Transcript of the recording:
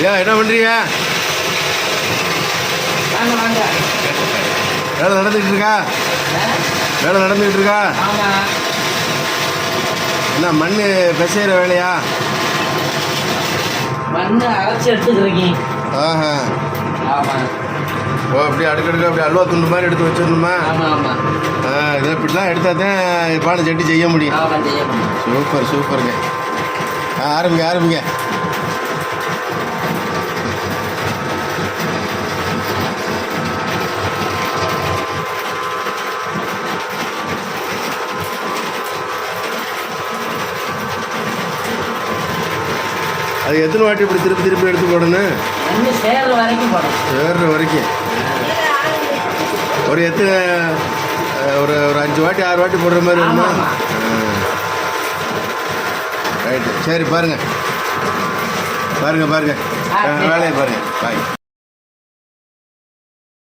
ஐயா என்ன பண்ணுறீங்க? வாங்க வாங்க. வேலை நடந்துக்கிட்டு இருக்கா? வேலை நடந்துக்கிட்டு இருக்கா? ஆமாம். என்ன மண் பிசைகிற வேலையா? மண் அரைச்சி எடுத்துக்கிறீங்க. ஆஹா. ஆமாம். ஓ அப்படியே அடுக்கடுக்க அப்படியே அல்வா துண்டு மாதிரி எடுத்து வச்சிடணுமா? ஆமாம் ஆமாம். இதை இப்படிலாம் எடுத்தால் தான் பானை சட்டி செய்ய முடியும். ஆமாம் செய்ய முடியும். சூப்பர் சூப்பருங்க. ஆரம்பிங்க ஆரம்பிங்க. அது எத்தனை வாட்டி இப்படி திருப்பி திருப்பி எடுத்து போடணும்? மண் சேர்ற வரைக்கும் போடணும். சேர்ற வரைக்கும் ஒரு எத்தனை ஒரு 5 வாட்டி 6 வாட்டி போடுற மாதிரி வருமா? ரைட்டு சரி பாருங்கள் பாருங்கள் பாருங்கள் வேலையை பாருங்கள் பாய்.